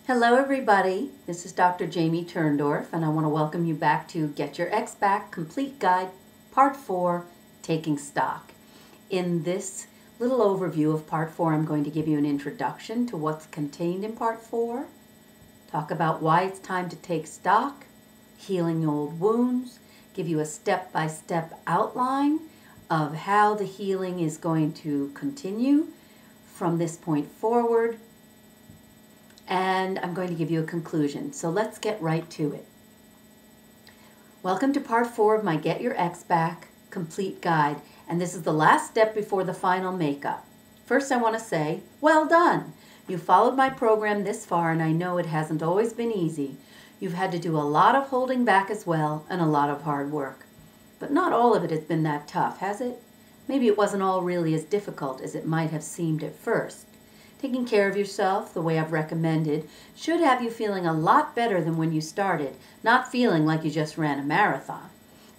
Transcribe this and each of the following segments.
Hello everybody, this is Dr. Jamie Turndorf and I want to welcome you back to Get Your Ex Back Complete Guide Part 4, Taking Stock. In this little overview of Part 4, I'm going to give you an introduction to what's contained in Part 4, talk about why it's time to take stock, healing old wounds, give you a step-by-step outline of how the healing is going to continue from this point forward, and I'm going to give you a conclusion. So let's get right to it. Welcome to Part 4 of my Get Your Ex Back Complete Guide, and this is the last step before the final makeup. First, I want to say, well done! You followed my program this far, and I know it hasn't always been easy. You've had to do a lot of holding back as well, and a lot of hard work. But not all of it has been that tough, has it? Maybe it wasn't all really as difficult as it might have seemed at first. Taking care of yourself, the way I've recommended, should have you feeling a lot better than when you started, not feeling like you just ran a marathon.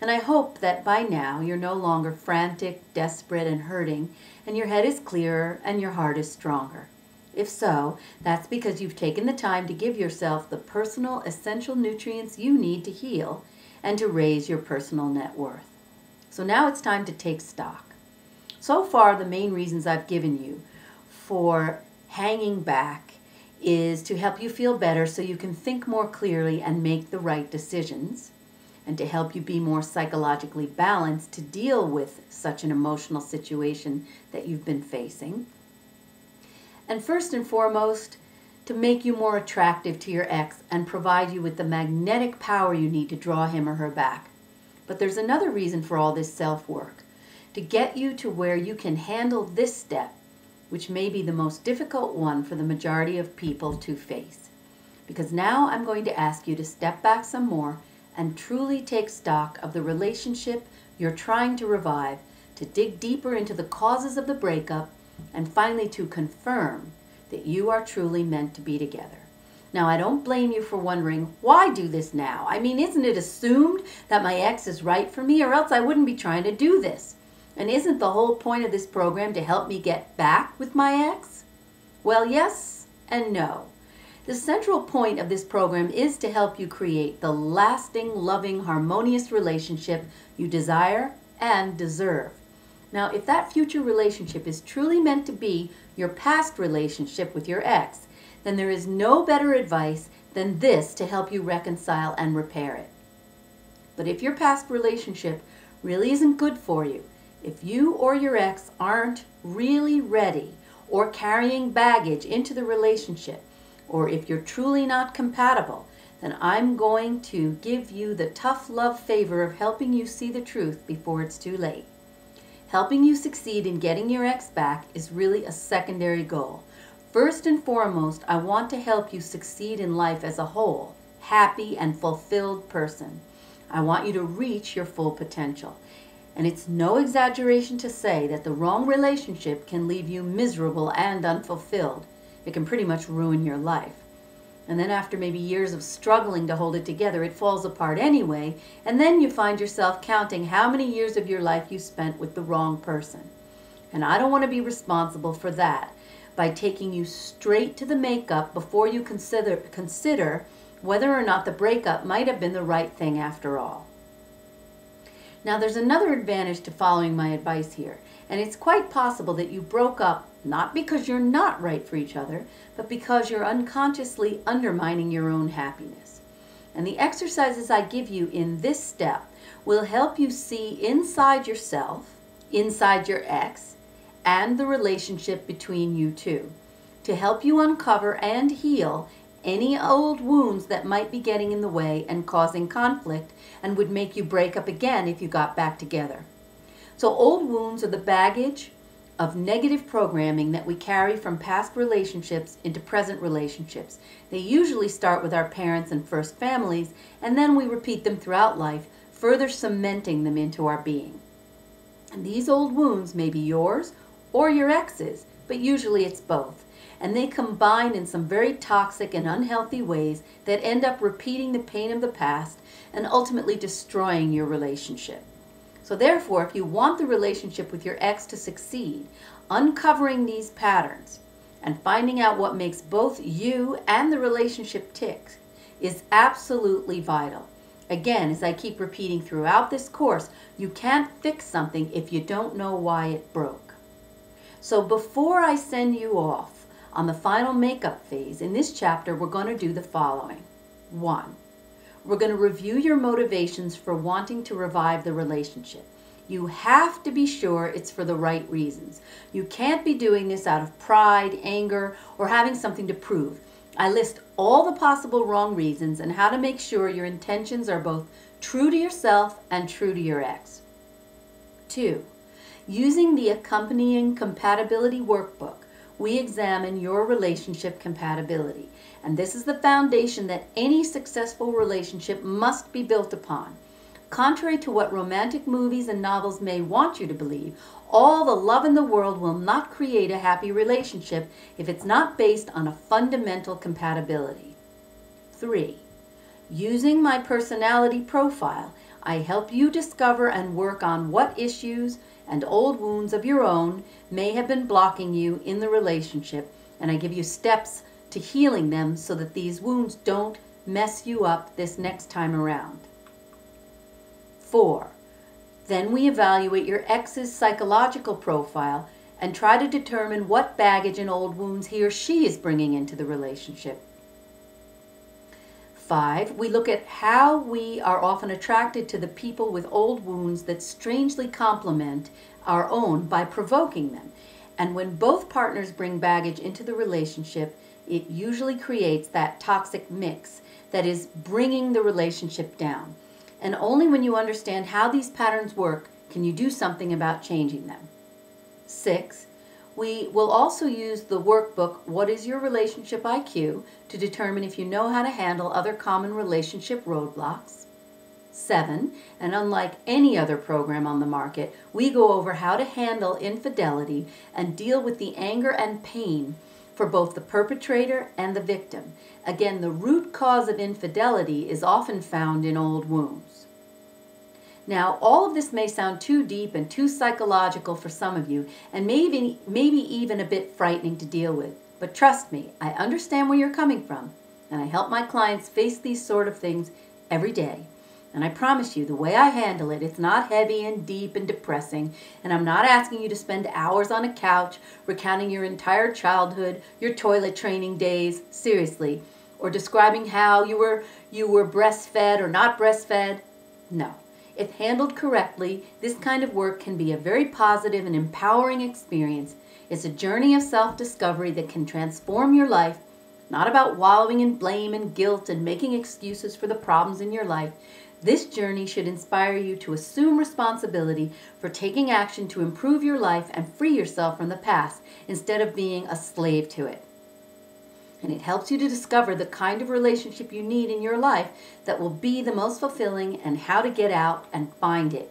And I hope that by now you're no longer frantic, desperate, and hurting, and your head is clearer and your heart is stronger. If so, that's because you've taken the time to give yourself the personal essential nutrients you need to heal and to raise your personal net worth. So now it's time to take stock. So far, the main reasons I've given you for hanging back is to help you feel better so you can think more clearly and make the right decisions, and to help you be more psychologically balanced to deal with such an emotional situation that you've been facing. And first and foremost, to make you more attractive to your ex and provide you with the magnetic power you need to draw him or her back. But there's another reason for all this self-work, to get you to where you can handle this step, which may be the most difficult one for the majority of people to face. Because now I'm going to ask you to step back some more and truly take stock of the relationship you're trying to revive, to dig deeper into the causes of the breakup, and finally to confirm that you are truly meant to be together. Now, I don't blame you for wondering, why do this now? I mean, isn't it assumed that my ex is right for me, or else I wouldn't be trying to do this? And isn't the whole point of this program to help me get back with my ex? Well, yes and no. The central point of this program is to help you create the lasting, loving, harmonious relationship you desire and deserve. Now, if that future relationship is truly meant to be your past relationship with your ex, then there is no better advice than this to help you reconcile and repair it. But if your past relationship really isn't good for you, if you or your ex aren't really ready or carrying baggage into the relationship, or if you're truly not compatible, then I'm going to give you the tough love favor of helping you see the truth before it's too late. Helping you succeed in getting your ex back is really a secondary goal. First and foremost, I want to help you succeed in life as a whole, happy and fulfilled person. I want you to reach your full potential. And it's no exaggeration to say that the wrong relationship can leave you miserable and unfulfilled. It can pretty much ruin your life. And then after maybe years of struggling to hold it together, it falls apart anyway, and then you find yourself counting how many years of your life you spent with the wrong person. And I don't want to be responsible for that by taking you straight to the makeup before you consider whether or not the breakup might have been the right thing after all. Now, there's another advantage to following my advice here, and it's quite possible that you broke up not because you're not right for each other, but because you're unconsciously undermining your own happiness. And the exercises I give you in this step will help you see inside yourself, inside your ex, and the relationship between you two, to help you uncover and heal any old wounds that might be getting in the way and causing conflict and would make you break up again if you got back together. So old wounds are the baggage of negative programming that we carry from past relationships into present relationships. They usually start with our parents and first families, and then we repeat them throughout life, further cementing them into our being. And these old wounds may be yours or your ex's, but usually it's both. And they combine in some very toxic and unhealthy ways that end up repeating the pain of the past and ultimately destroying your relationship. So therefore, if you want the relationship with your ex to succeed, uncovering these patterns and finding out what makes both you and the relationship tick is absolutely vital. Again, as I keep repeating throughout this course, you can't fix something if you don't know why it broke. So before I send you off on the final makeup phase, in this chapter we're going to do the following. 1. We're going to review your motivations for wanting to revive the relationship. You have to be sure it's for the right reasons. You can't be doing this out of pride, anger, or having something to prove. I list all the possible wrong reasons and how to make sure your intentions are both true to yourself and true to your ex. 2. Using the accompanying compatibility workbook, we examine your relationship compatibility. And this is the foundation that any successful relationship must be built upon. Contrary to what romantic movies and novels may want you to believe, all the love in the world will not create a happy relationship if it's not based on a fundamental compatibility. 3. Using my personality profile, I help you discover and work on what issues and old wounds of your own may have been blocking you in the relationship, and I give you steps to healing them so that these wounds don't mess you up this next time around. 4. Then we evaluate your ex's psychological profile and try to determine what baggage and old wounds he or she is bringing into the relationship. 5. We look at how we are often attracted to the people with old wounds that strangely complement our own by provoking them. And when both partners bring baggage into the relationship, it usually creates that toxic mix that is bringing the relationship down. And only when you understand how these patterns work can you do something about changing them. 6. We will also use the workbook, What is Your Relationship IQ, to determine if you know how to handle other common relationship roadblocks. 7. And unlike any other program on the market, we go over how to handle infidelity and deal with the anger and pain for both the perpetrator and the victim. Again, the root cause of infidelity is often found in old wounds. Now, all of this may sound too deep and too psychological for some of you, and maybe even a bit frightening to deal with. But trust me, I understand where you're coming from, and I help my clients face these sort of things every day. And I promise you, the way I handle it, it's not heavy and deep and depressing, and I'm not asking you to spend hours on a couch recounting your entire childhood, your toilet training days, seriously, or describing how you were breastfed or not breastfed. No. If handled correctly, this kind of work can be a very positive and empowering experience. It's a journey of self-discovery that can transform your life, not about wallowing in blame and guilt and making excuses for the problems in your life. This journey should inspire you to assume responsibility for taking action to improve your life and free yourself from the past instead of being a slave to it. And it helps you to discover the kind of relationship you need in your life that will be the most fulfilling and how to get out and find it,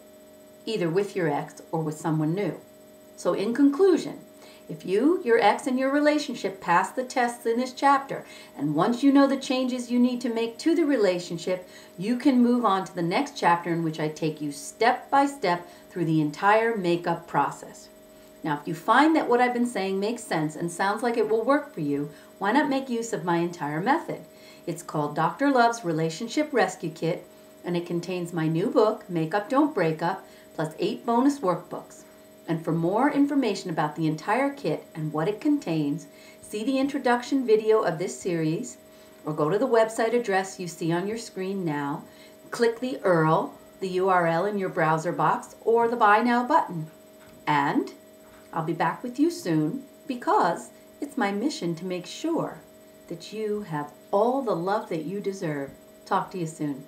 either with your ex or with someone new. So in conclusion, if you, your ex, and your relationship pass the tests in this chapter, and once you know the changes you need to make to the relationship, you can move on to the next chapter in which I take you step by step through the entire makeup process. Now, if you find that what I've been saying makes sense and sounds like it will work for you, why not make use of my entire method? It's called Dr. Love's Relationship Rescue Kit, and it contains my new book, Makeup Don't Break Up, plus 8 bonus workbooks. And for more information about the entire kit and what it contains, see the introduction video of this series, or go to the website address you see on your screen now, click the URL, the URL in your browser box, or the Buy Now button. And I'll be back with you soon, because it's my mission to make sure that you have all the love that you deserve. Talk to you soon.